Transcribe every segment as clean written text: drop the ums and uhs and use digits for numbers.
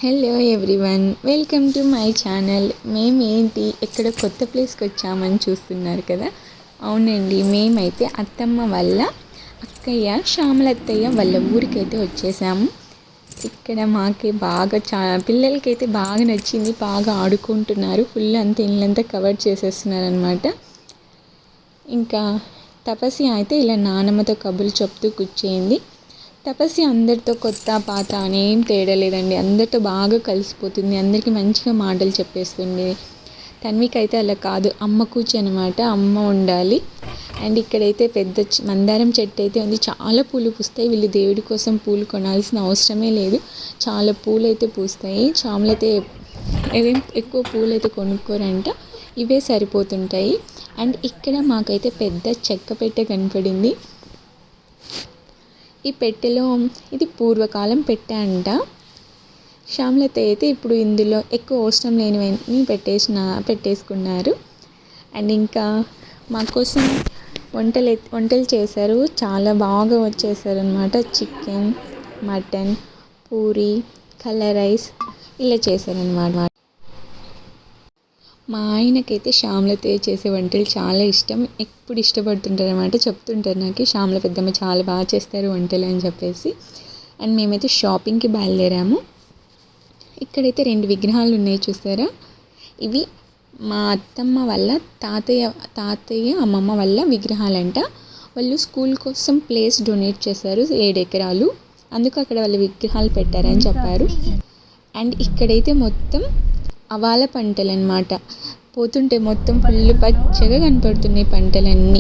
Hello everyone, welcome to my channel. మేమేంటి ఇక్కడ కొత్త ప్లేస్కి వచ్చామని చూస్తున్నారు కదా. అవునండి, మేమైతే అత్తమ్మ వాళ్ళ అక్కయ్య శ్యామలత్తయ్య వాళ్ళ ఊరికైతే వచ్చేసాము. ఇక్కడ మాకి బాగా పిల్లలకైతే బాగా నచ్చింది, బాగా ఆడుకుంటున్నారు. ఫుల్ అంతా ఇల్లంతా కవర్ చేసేస్తున్నారు అనమాట. ఇంకా తపస్సి అయితే ఇలా నానమ్మతో కబుర్లు చెప్తూ కూర్చేయింది. తపస్సి అందరితో కొత్త పాత అనేం తేడా లేదండి, అందరితో బాగా కలిసిపోతుంది, అందరికీ మంచిగా మాటలు చెప్పేస్తుంది. తన్వికి అయితే అలా కాదు, అమ్మ కూర్చి అనమాట, అమ్మ ఉండాలి. అండ్ ఇక్కడైతే పెద్ద మందారం చెట్టు అయితే ఉంది, చాలా పూలు పూస్తాయి. వీళ్ళు దేవుడి కోసం పూలు కొనాల్సిన అవసరమే లేదు, చాలా పూలు అయితే పూస్తాయి. చాములైతే ఏవేం ఎక్కువ పూలు అయితే కొనుక్కోరంట, ఇవే సరిపోతుంటాయి. అండ్ ఇక్కడ మాకైతే పెద్ద చెక్క పెట్టె కనపడింది. ఈ పెట్టెలో ఇది పూర్వకాలం పెట్టె అంట. శ్యామలత అయితే ఇప్పుడు ఇందులో ఎక్కువ అవసరం లేనివన్నీ పెట్టేసుకున్నారు. అండ్ ఇంకా మా కోసం వంటలు చేశారు, చాలా బాగా వచ్చేసారు అనమాట. Chicken, mutton, puri, colour rice ఇలా చేశారనమాట. మా ఆయనకైతే శ్యామలత చేసే వంటలు చాలా ఇష్టం, ఎప్పుడు ఇష్టపడుతుంటారు అనమాట. చెప్తుంటారు నాకు, శ్యామల పెద్దమ్మ చాలా బాగా చేస్తారు వంటలు అని చెప్పేసి. అండ్ మేమైతే షాపింగ్కి బయలుదేరాము. ఇక్కడైతే 2 విగ్రహాలు ఉన్నాయి చూసారా, ఇవి మా అత్తమ్మ వాళ్ళ తాతయ్య అమ్మమ్మ వాళ్ళ విగ్రహాలంట. వాళ్ళు స్కూల్ కోసం ప్లేస్ డొనేట్ చేశారు, 7 ఎకరాలు, అందుకు అక్కడ వాళ్ళ విగ్రహాలు పెట్టారని చెప్పారు. అండ్ ఇక్కడైతే మొత్తం అవాల పంటలు అన్నమాట. పోతుంటే మొత్తం ఫుల్ పచ్చగా కనపడుతున్నాయి పంటలన్నీ.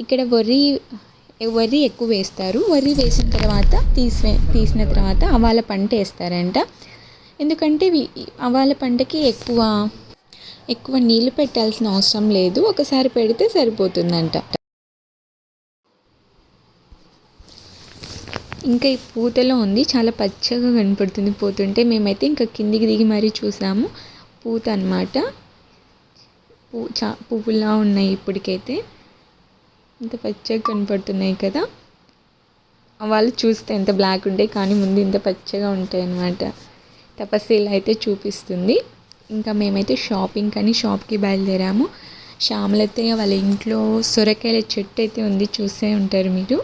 ఇక్కడ వరి ఎక్కువ వేస్తారు. వరి వేసిన తర్వాత తీసిన తర్వాత అవాల పంట వేస్తారంట. ఎందుకంటే అవాల పంటకి ఎక్కువ నీళ్ళు పెట్టాల్సిన అవసరం లేదు, ఒకసారి పెడితే సరిపోతుందంట. ఇంకా ఈ పూతలో ఉంది, చాలా పచ్చగా కనపడుతుంది పోతుంటే. మేమైతే ఇంకా కిందికి దిగి మరీ చూసాము. పూత అన్నమాట, పువ్వులా ఉన్నాయి. ఇప్పటికైతే ఇంత పచ్చగా కనపడుతున్నాయి కదా. వాళ్ళు చూస్తే ఎంత బ్లాక్ ఉంటాయి, కానీ ముందు ఇంత పచ్చగా ఉంటాయి అన్నమాట. తపస్సులు అయితే చూపిస్తుంది. ఇంకా మేమైతే షాప్కి బయలుదేరాము. శ్యామలత్తయ్య వాళ్ళ ఇంట్లో సొరకాయల చెట్టు అయితే ఉంది, చూసే ఉంటారు మీరు.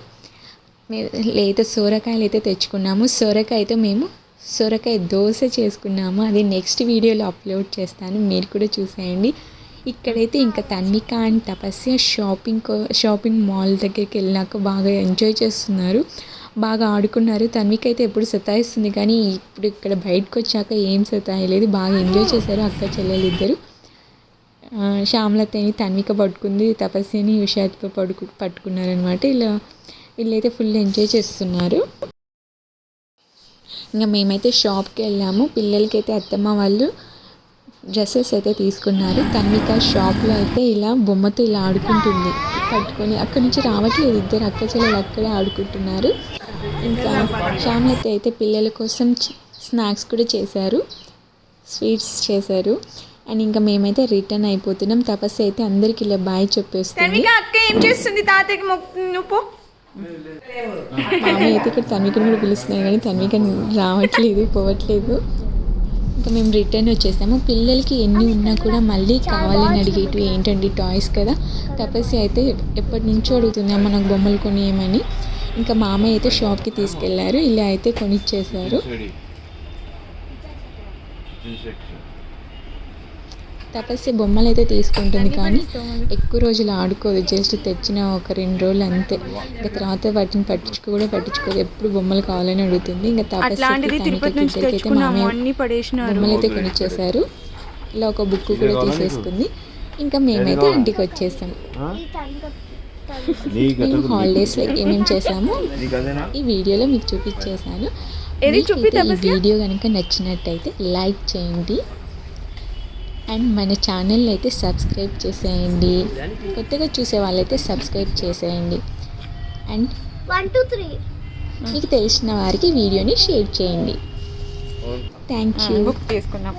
లేదా సొరకాయలు అయితే తెచ్చుకున్నాము. సొరకాయ దోశ చేసుకున్నాము, అది నెక్స్ట్ వీడియోలో అప్లోడ్ చేస్తాను, మీరు కూడా చూసేయండి. ఇక్కడైతే ఇంకా Tanvika and tapasya shopping mall దగ్గరికి వెళ్ళినాక బాగా ఎంజాయ్ చేస్తున్నారు, బాగా ఆడుకున్నారు. తన్విక అయితే ఎప్పుడు సతాయిస్తుంది, కానీ ఇప్పుడు ఇక్కడ బయటకు వచ్చాక ఏం సతాయలేదు, బాగా ఎంజాయ్ చేశారు అక్క చెల్లెలు ఇద్దరు. శ్యామలతని తన్విక పట్టుకుంది, తపస్యని ఉషాత్తో పట్టుకున్నారనమాట. ఇలా వీళ్ళైతే ఫుల్ ఎంజాయ్ చేస్తున్నారు. ఇంకా మేమైతే షాప్కి వెళ్ళాము. పిల్లలకైతే అత్తమ్మ వాళ్ళు డ్రెస్సెస్ అయితే తీసుకున్నారు. తన్విక షాప్లో అయితే ఇలా బొమ్మతో ఇలా ఆడుకుంటుంది పట్టుకొని, అక్కడి నుంచి రావట్లేదు, ఇద్దరు అక్క చెల్లెలు అక్కడే ఆడుకుంటున్నారు. ఇంకా శ్యామలత అయితే పిల్లల కోసం స్నాక్స్ కూడా చేశారు, స్వీట్స్ చేశారు. అండ్ ఇంకా మేమైతే రిటర్న్ అయిపోతున్నాం. తపస్సు అయితే అందరికి ఇలా బాయ్ చెప్పేస్తుంది. అక్క ఏం చేస్తుంది, తాతయ్యకి నువ్వు మామయ్య అయితే ఇక్కడ తన్వికను కూడా పిలుస్తున్నాయి, కానీ తన్విక రావట్లేదు, పోవట్లేదు. ఇంకా మేము రిటర్న్ వచ్చేసాము. పిల్లలకి ఎన్ని ఉన్నా కూడా మళ్ళీ కావాలని అడిగేటివి ఏంటండి టాయ్స్ కదా. తపస్సు అయితే ఎప్పటి నుంచో అడుగుతుంది, అమ్మ నాకు బొమ్మలు కొనియమని. ఇంకా మామయ్య అయితే షాప్కి తీసుకెళ్లారు, ఇలా అయితే కొనిచ్చేశారు. తపస్సు బొమ్మలు అయితే తీసుకుంటుంది, కానీ ఎక్కువ రోజులు ఆడుకోదు, జస్ట్ తెచ్చిన ఒక 2 రోజులు అంతే. ఇంకా తర్వాత వాటిని పట్టించుకోదు, ఎప్పుడు బొమ్మలు కావాలని అడుగుతుంది. ఇంకా తపస్సు అయితే మామయ్య బొమ్మలు అయితే కొనిచ్చేశారు. ఇలా ఒక బుక్ కూడా తీసేసుకుంది. ఇంకా మేమైతే ఇంటికి వచ్చేసాం. మేము హాలిడేస్లో ఏమేమి చేసామో ఈ వీడియోలో మీకు చూపించేసాను. ఈ వీడియో కనుక నచ్చినట్టయితే లైక్ చేయండి, అండ్ మన ఛానల్ అయితే సబ్స్క్రైబ్ చేసేయండి. కొత్తగా చూసే వాళ్ళైతే సబ్స్క్రైబ్ చేసేయండి. అండ్ 1 2 3 మీకు తెలిసిన వారికి వీడియోని షేర్ చేయండి. Thank you. తీసుకున్నాం.